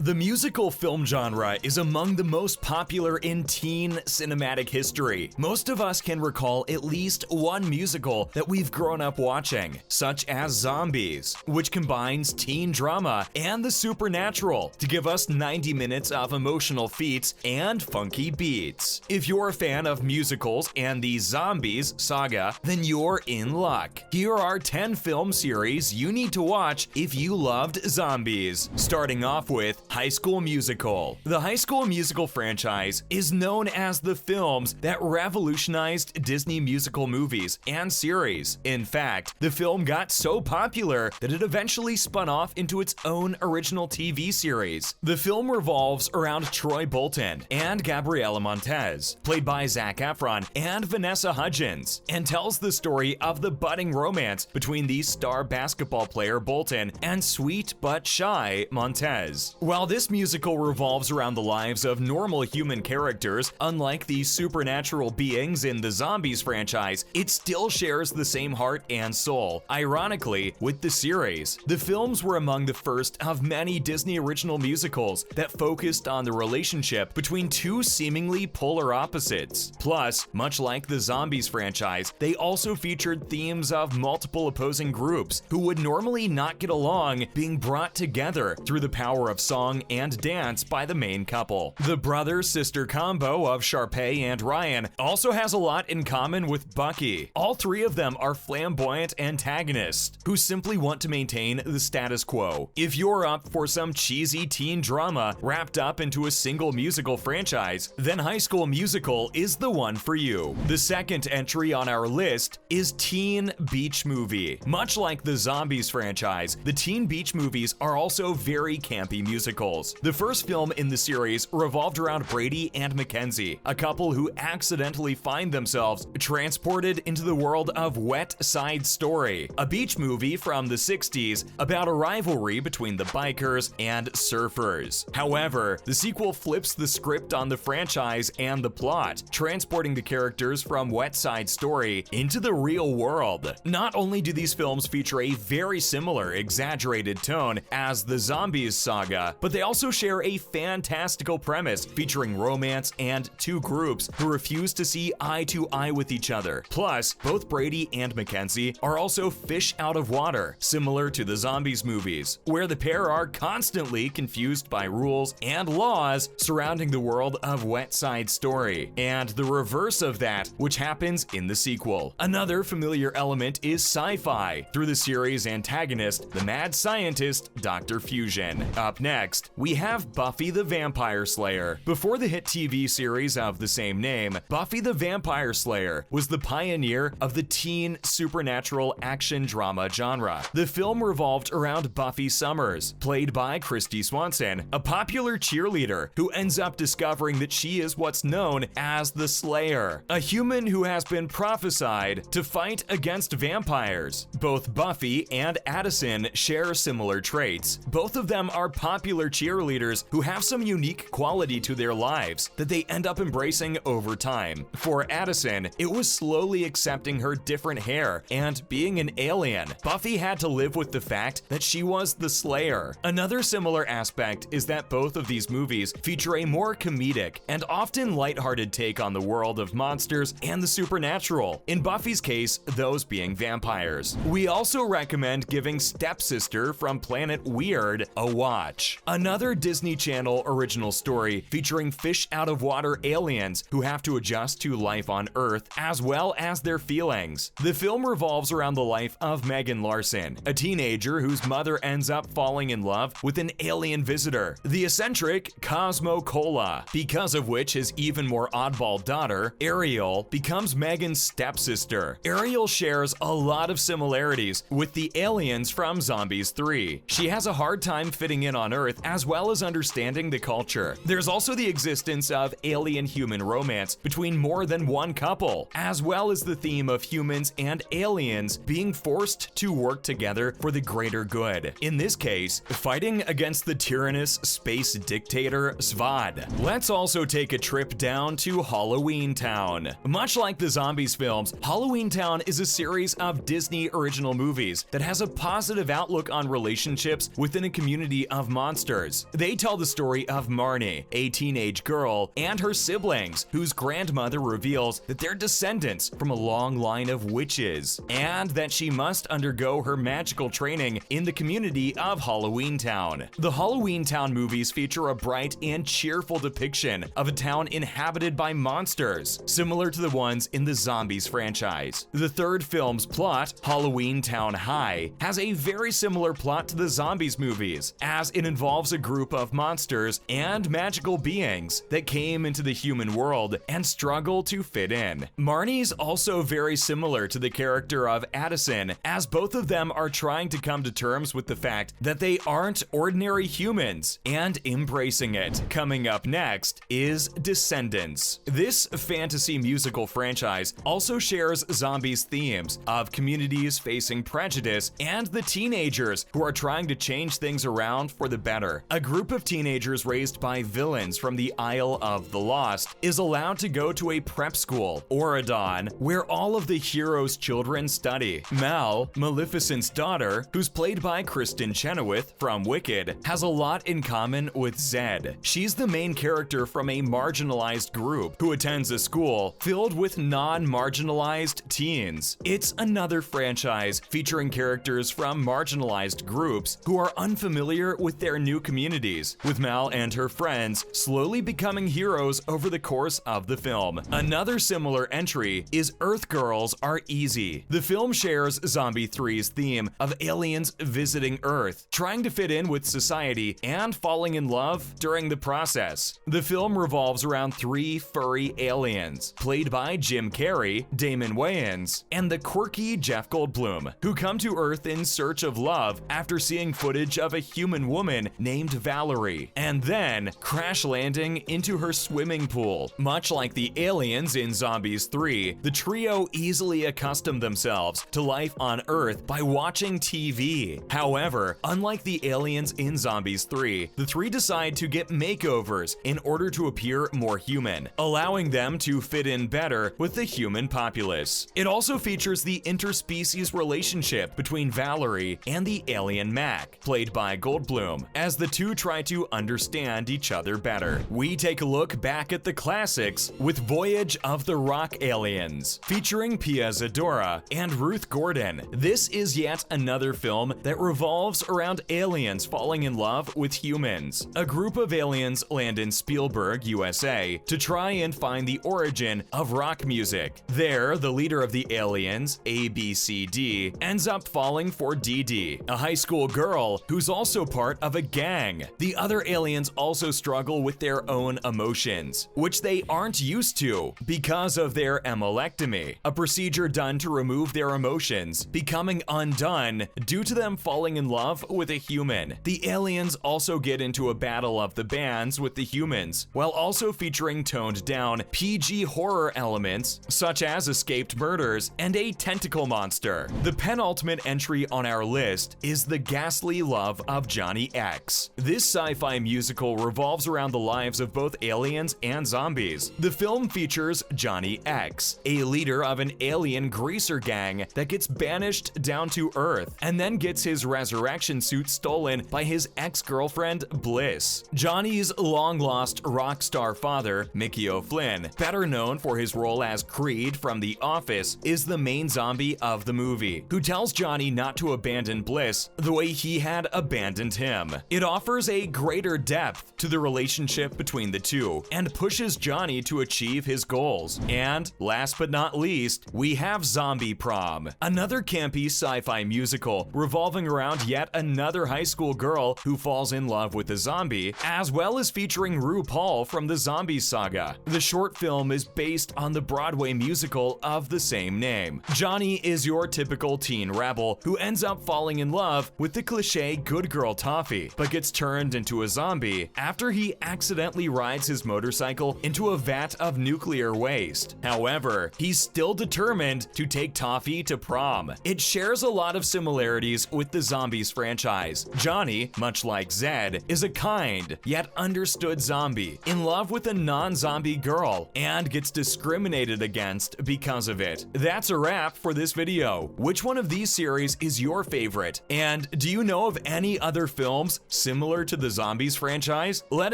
The musical film genre is among the most popular in teen cinematic history. Most of us can recall at least one musical that we've grown up watching, such as Zombies, which combines teen drama and the supernatural to give us 90 minutes of emotional feats and funky beats. If you're a fan of musicals and the Zombies saga, then you're in luck. Here are 10 film series you need to watch if you loved zombies. Starting off with High School Musical. The High School Musical franchise is known as the films that revolutionized Disney musical movies and series. In fact, the film got so popular that it eventually spun off into its own original TV series. The film revolves around Troy Bolton and Gabriela Montez, played by Zac Efron and Vanessa Hudgens, and tells the story of the budding romance between the star basketball player Bolton and sweet but shy Montez. While this musical revolves around the lives of normal human characters, unlike the supernatural beings in the Zombies franchise, it still shares the same heart and soul. Ironically, with the series, the films were among the first of many Disney original musicals that focused on the relationship between two seemingly polar opposites. Plus, much like the Zombies franchise, they also featured themes of multiple opposing groups who would normally not get along being brought together through the power of song and dance by the main couple. The brother-sister combo of Sharpay and Ryan also has a lot in common with Bucky. All three of them are flamboyant antagonists who simply want to maintain the status quo. If you're up for some cheesy teen drama wrapped up into a single musical franchise, then High School Musical is the one for you. The second entry on our list is Teen Beach Movie. Much like the Zombies franchise, the Teen Beach movies are also very campy musicals. The first film in the series revolved around Brady and Mackenzie, a couple who accidentally find themselves transported into the world of Wet Side Story, a beach movie from the 60s about a rivalry between the bikers and surfers. However, the sequel flips the script on the franchise and the plot, transporting the characters from Wet Side Story into the real world. Not only do these films feature a very similar, exaggerated tone as the Zombies saga, but they also share a fantastical premise featuring romance and two groups who refuse to see eye to eye with each other. Plus, both Brady and Mackenzie are also fish out of water, similar to the Zombies movies, where the pair are constantly confused by rules and laws surrounding the world of Wet Side Story, and the reverse of that, which happens in the sequel. Another familiar element is sci-fi, through the series' antagonist, the mad scientist, Dr. Fusion. Up next, we have Buffy the Vampire Slayer. Before the hit TV series of the same name, Buffy the Vampire Slayer was the pioneer of the teen supernatural action drama genre. The film revolved around Buffy Summers, played by Kristy Swanson, a popular cheerleader who ends up discovering that she is what's known as the Slayer, a human who has been prophesied to fight against vampires. Both Buffy and Addison share similar traits. Both of them are popular cheerleaders who have some unique quality to their lives that they end up embracing over time. For Addison, it was slowly accepting her different hair and being an alien. Buffy had to live with the fact that she was the Slayer. Another similar aspect is that both of these movies feature a more comedic and often lighthearted take on the world of monsters and the supernatural, in Buffy's case, those being vampires. We also recommend giving Stepsister from Planet Weird a watch. Another Disney Channel original story featuring fish out of water aliens who have to adjust to life on Earth as well as their feelings. The film revolves around the life of Megan Larson, a teenager whose mother ends up falling in love with an alien visitor, the eccentric Cosmo Cola, because of which his even more oddball daughter, Ariel, becomes Megan's stepsister. Ariel shares a lot of similarities with the aliens from Zombies 3. She has a hard time fitting in on Earth as well as understanding the culture. There's also the existence of alien-human romance between more than one couple, as well as the theme of humans and aliens being forced to work together for the greater good. In this case, fighting against the tyrannous space dictator Zvad. Let's also take a trip down to Halloween Town. Much like the Zombies films, Halloween Town is a series of Disney original movies that has a positive outlook on relationships within a community of monsters characters. They tell the story of Marnie, a teenage girl, and her siblings, whose grandmother reveals that they're descendants from a long line of witches, and that she must undergo her magical training in the community of Halloween Town. The Halloween Town movies feature a bright and cheerful depiction of a town inhabited by monsters, similar to the ones in the Zombies franchise. The third film's plot, Halloween Town High, has a very similar plot to the Zombies movies, as it involves a group of monsters and magical beings that came into the human world and struggle to fit in. Marnie's also very similar to the character of Addison, as both of them are trying to come to terms with the fact that they aren't ordinary humans and embracing it. Coming up next is Descendants. This fantasy musical franchise also shares Zombies themes of communities facing prejudice and the teenagers who are trying to change things around for the better. A group of teenagers raised by villains from the Isle of the Lost is allowed to go to a prep school, Auradon, where all of the heroes' children study. Mal, Maleficent's daughter, who's played by Kristen Chenoweth from Wicked, has a lot in common with Zed. She's the main character from a marginalized group who attends a school filled with non-marginalized teens. It's another franchise featuring characters from marginalized groups who are unfamiliar with their new communities, with Mal and her friends slowly becoming heroes over the course of the film. Another similar entry is Earth Girls Are Easy. The film shares Zombie 3's theme of aliens visiting Earth, trying to fit in with society and falling in love during the process. The film revolves around three furry aliens, played by Jim Carrey, Damon Wayans, and the quirky Jeff Goldblum, who come to Earth in search of love after seeing footage of a human woman named Valerie, and then crash landing into her swimming pool. Much like the aliens in Zombies 3, the trio easily accustom themselves to life on Earth by watching TV. However, unlike the aliens in Zombies 3, the three decide to get makeovers in order to appear more human, allowing them to fit in better with the human populace. It also features the interspecies relationship between Valerie and the alien Mac, played by Goldblum, as the two try to understand each other better. We take a look back at the classics with Voyage of the Rock Aliens, featuring Pia Zadora and Ruth Gordon. This is yet another film that revolves around aliens falling in love with humans. A group of aliens land in Spielberg, USA, to try and find the origin of rock music. There, the leader of the aliens, ABCD, ends up falling for DD, a high school girl who's also part of a gang. The other aliens also struggle with their own emotions, which they aren't used to because of their emelectomy, a procedure done to remove their emotions, becoming undone due to them falling in love with a human. The aliens also get into a battle of the bands with the humans, while also featuring toned down PG horror elements such as escaped murders and a tentacle monster. The penultimate entry on our list is The Ghastly Love of Johnny X. This sci-fi musical revolves around the lives of both aliens and zombies. The film features Johnny X, a leader of an alien greaser gang that gets banished down to Earth and then gets his resurrection suit stolen by his ex-girlfriend Bliss. Johnny's long-lost rock star father, Mickey O'Flynn, better known for his role as Creed from The Office, is the main zombie of the movie, who tells Johnny not to abandon Bliss the way he had abandoned him. It offers a greater depth to the relationship between the two and pushes Johnny to achieve his goals. And last but not least, we have Zombie Prom, another campy sci-fi musical revolving around yet another high school girl who falls in love with a zombie, as well as featuring RuPaul from the Zombies saga. The short film is based on the Broadway musical of the same name. Johnny is your typical teen rebel who ends up falling in love with the cliche good girl Toffee, but gets turned into a zombie after he accidentally rides his motorcycle into a vat of nuclear waste. However, he's still determined to take Toffee to prom. It shares a lot of similarities with the Zombies franchise. Johnny, much like Zed, is a kind yet understood zombie in love with a non-zombie girl and gets discriminated against because of it. That's a wrap for this video. Which one of these series is your favorite? And do you know of any other films similar to the Zombies franchise? Let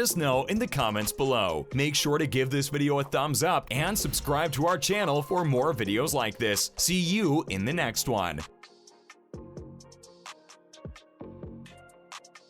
us know in the comments below. Make sure to give this video a thumbs up and subscribe to our channel for more videos like this. See you in the next one.